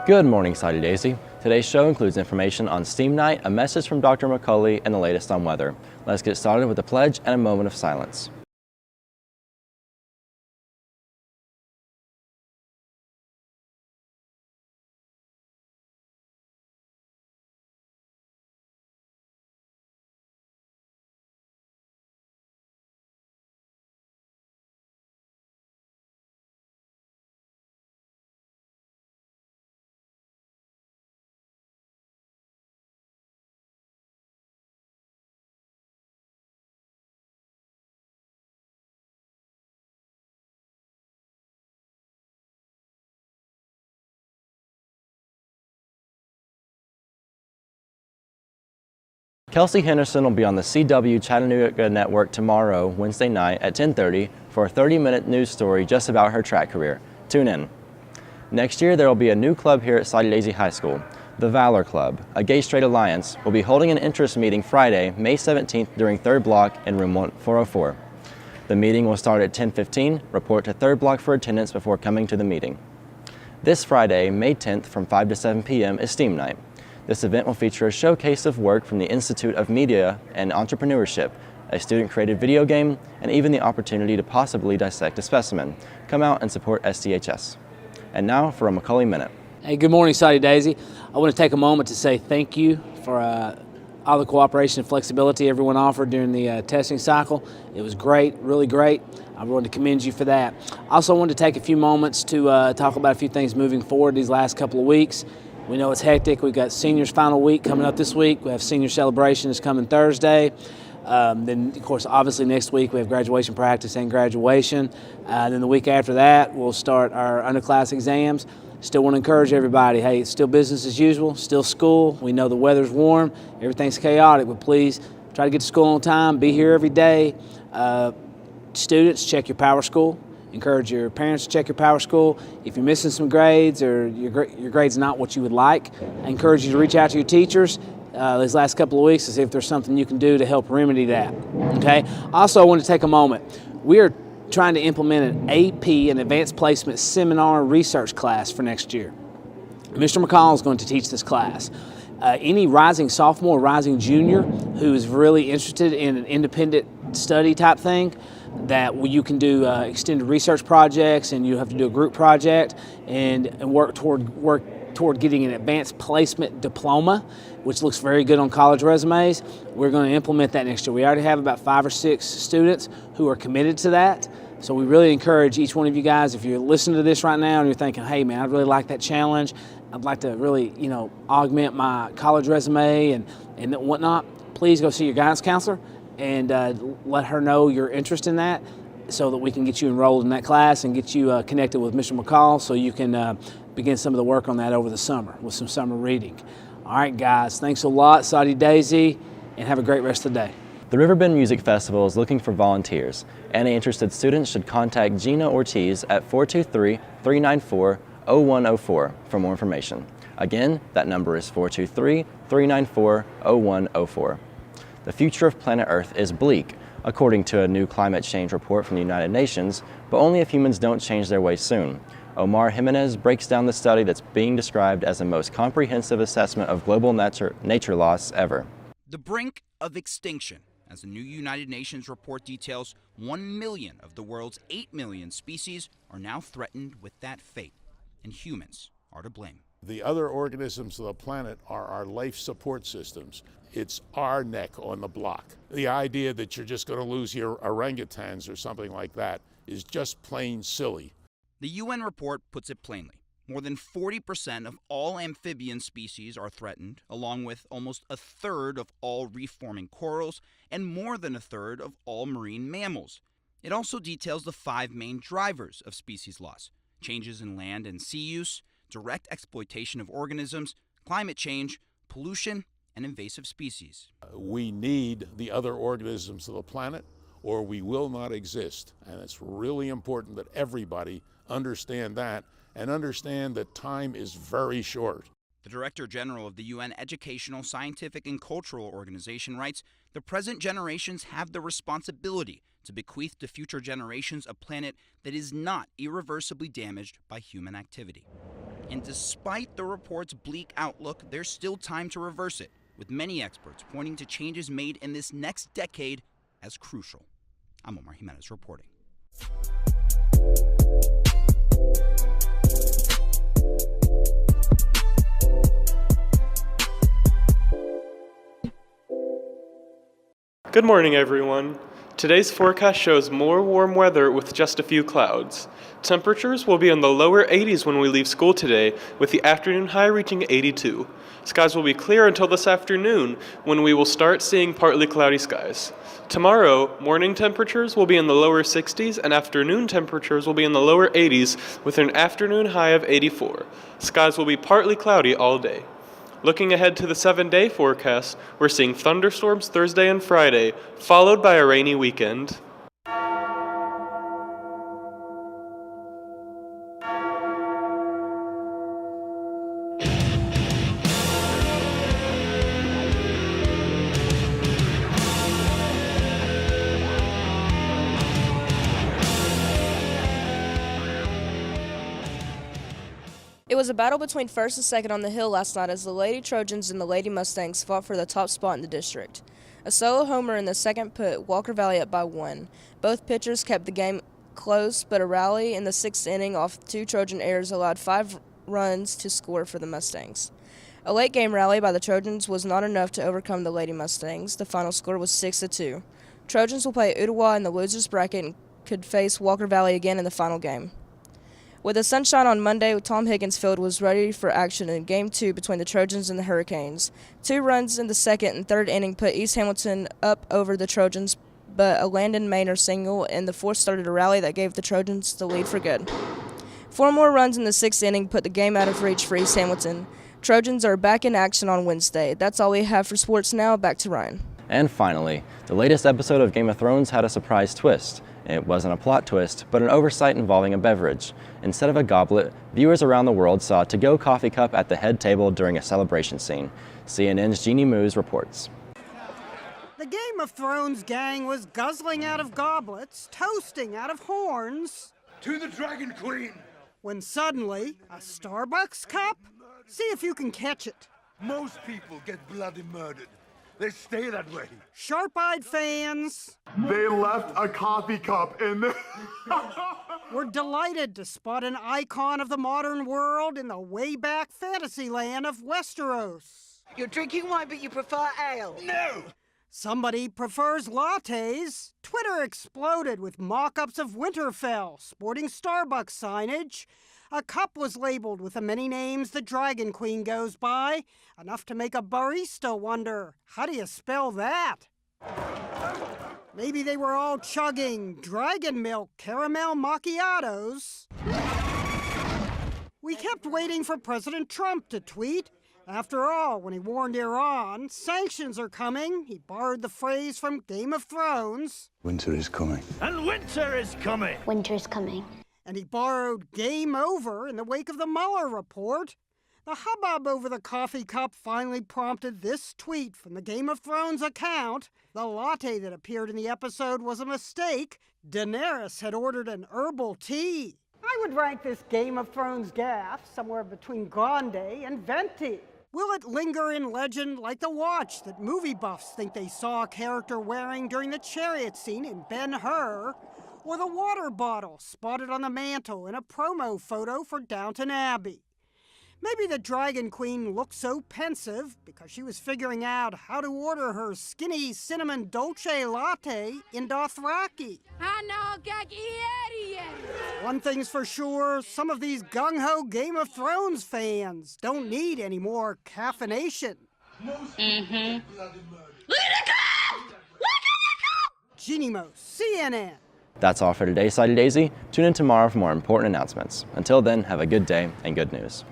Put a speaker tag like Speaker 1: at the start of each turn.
Speaker 1: Good morning, Sadie Daisy. Today's show includes information on STEAM Night, a message from Dr. McCauley, and the latest on weather. Let's get started with a pledge and a moment of silence. Kelsey Henderson will be on the CW Chattanooga Network tomorrow, Wednesday night at 10:30 for a 30-minute news story just about her track career. Tune in. Next year, there will be a new club here at Sadie Daisy High School. The Valor Club, a gay-straight alliance, will be holding an interest meeting Friday, May 17th during 3rd Block in room 404. The meeting will start at 10:15. Report to 3rd Block for attendance before coming to the meeting. This Friday, May 10th from 5 to 7 p.m. is STEAM Night. This event will feature a showcase of work from the Institute of Media and Entrepreneurship, a student-created video game, and even the opportunity to possibly dissect a specimen. Come out and support SDHS. And now for a McCauley Minute.
Speaker 2: Hey, good morning, Sadie Daisy. I want to take a moment to say thank you for all the cooperation and flexibility everyone offered during the testing cycle. It was great, really great. I want to commend you for that. I also wanted to take a few moments to talk about a few things moving forward these last couple of weeks. We know it's hectic. We've got seniors final week coming up this week. We have senior celebration is coming Thursday. Then, of course, obviously next week we have graduation practice and graduation. Then the week after that, we'll start our underclass exams. Still want to encourage everybody, hey, it's still business as usual, still school. We know the weather's warm, everything's chaotic, but please try to get to school on time, be here every day. Students, check your power school. Encourage your parents to check your power school. If you're missing some grades or your grade's not what you would like, I encourage you to reach out to your teachers these last couple of weeks to see if there's something you can do to help remedy that. Okay. Also, I want to take a moment. We are trying to implement an AP, an Advanced Placement Seminar Research class for next year. Mr. McCall is going to teach this class. Any rising sophomore, rising junior who is really interested in an independent study type thing, that you can do extended research projects, and you have to do a group project and work toward getting an advanced placement diploma, which looks very good on college resumes. We're going to implement that next year. We already have about 5 or 6 students who are committed to that. So we really encourage each one of you guys, if you're listening to this right now and you're thinking, hey man, I'd really like that challenge. I'd like to really, augment my college resume and whatnot. Please go see your guidance counselor and let her know your interest in that, so that we can get you enrolled in that class and get you connected with Mr. McCall, so you can begin some of the work on that over the summer with some summer reading. All right, guys, thanks a lot, Sadie Daisy, and have a great rest of the day.
Speaker 1: The Riverbend Music Festival is looking for volunteers. Any interested students should contact Gina Ortiz at 423-394-0104 for more information. Again, that number is 423-394-0104. The future of planet Earth is bleak, according to a new climate change report from the United Nations, but only if humans don't change their ways soon. Omar Jimenez breaks down the study that's being described as the most comprehensive assessment of global nature loss ever.
Speaker 3: The brink of extinction, as the new United Nations report details, 1 million of the world's 8 million species are now threatened with that fate, and humans are to blame.
Speaker 4: The other organisms of the planet are our life support systems. It's our neck on the block. The idea that you're just going to lose your orangutans or something like that is just plain silly.
Speaker 3: The UN report puts it plainly. More than 40% of all amphibian species are threatened, along with almost a third of all reef-forming corals and more than a third of all marine mammals. It also details the 5 main drivers of species loss: changes in land and sea use, direct exploitation of organisms, climate change, pollution, and invasive species.
Speaker 4: We need the other organisms of the planet, or we will not exist. And it's really important that everybody understand that, and understand that time is very short.
Speaker 3: The Director General of the UN Educational, Scientific, and Cultural Organization writes, "The present generations have the responsibility to bequeath to future generations a planet that is not irreversibly damaged by human activity." And despite the report's bleak outlook, there's still time to reverse it, with many experts pointing to changes made in this next decade as crucial. I'm Omar Jimenez reporting.
Speaker 5: Good morning, everyone. Today's forecast shows more warm weather with just a few clouds. Temperatures will be in the lower 80s when we leave school today, with the afternoon high reaching 82. Skies will be clear until this afternoon, when we will start seeing partly cloudy skies. Tomorrow, morning temperatures will be in the lower 60s and afternoon temperatures will be in the lower 80s with an afternoon high of 84. Skies will be partly cloudy all day. Looking ahead to the 7-day forecast, we're seeing thunderstorms Thursday and Friday, followed by a rainy weekend.
Speaker 6: It was a battle between first and second on the hill last night as the Lady Trojans and the Lady Mustangs fought for the top spot in the district. A solo homer in the second put Walker Valley up by 1. Both pitchers kept the game close, but a rally in the 6th inning off 2 Trojan errors allowed 5 runs to score for the Mustangs. A late-game rally by the Trojans was not enough to overcome the Lady Mustangs. The final score was 6-2. Trojans will play Ottawa in the losers bracket and could face Walker Valley again in the final game. With the sunshine on Monday, Tom Higgins Field was ready for action in Game 2 between the Trojans and the Hurricanes. 2 runs in the second and third inning put East Hamilton up over the Trojans, but a Landon Maynor single in the fourth started a rally that gave the Trojans the lead for good. 4 more runs in the sixth inning put the game out of reach for East Hamilton. Trojans are back in action on Wednesday. That's all we have for sports now. Back to Ryan.
Speaker 1: And finally, the latest episode of Game of Thrones had a surprise twist. It wasn't a plot twist, but an oversight involving a beverage. Instead of a goblet, viewers around the world saw a to-go coffee cup at the head table during a celebration scene. CNN's Jeannie Moos reports.
Speaker 7: The Game of Thrones gang was guzzling out of goblets, toasting out of horns.
Speaker 8: To the Dragon Queen!
Speaker 7: When suddenly, a Starbucks cup? See if you can catch it.
Speaker 8: Most people get bloody murdered. They stay that way.
Speaker 7: Sharp-eyed fans
Speaker 8: They left a coffee cup in there.
Speaker 7: were delighted to spot an icon of the modern world in the way-back fantasy land of Westeros.
Speaker 9: You're drinking wine, but you prefer ale.
Speaker 8: No!
Speaker 7: Somebody prefers lattes. Twitter exploded with mock-ups of Winterfell sporting Starbucks signage. A cup was labeled with the many names the Dragon Queen goes by, enough to make a barista wonder, how do you spell that? Maybe they were all chugging dragon milk caramel macchiatos. We kept waiting for President Trump to tweet. After all, when he warned Iran, sanctions are coming, he borrowed the phrase from Game of Thrones.
Speaker 8: Winter is coming.
Speaker 10: And winter is coming.
Speaker 11: Winter's coming.
Speaker 7: And he borrowed game over in the wake of the Mueller report. The hubbub over the coffee cup finally prompted this tweet from the Game of Thrones account. The latte that appeared in the episode was a mistake. Daenerys had ordered an herbal tea. I would rank this Game of Thrones gaffe somewhere between grande and venti. Will it linger in legend like the watch that movie buffs think they saw a character wearing during the chariot scene in Ben-Hur? Or the water bottle spotted on the mantle in a promo photo for Downton Abbey. Maybe the Dragon Queen looked so pensive because she was figuring out how to order her skinny cinnamon dolce latte in Dothraki. One thing's for sure, some of these gung-ho Game of Thrones fans don't need any more caffeination. Jeannie Moos, CNN.
Speaker 1: That's all for today, Sidey Daisy. Tune in tomorrow for more important announcements. Until then, have a good day and good news.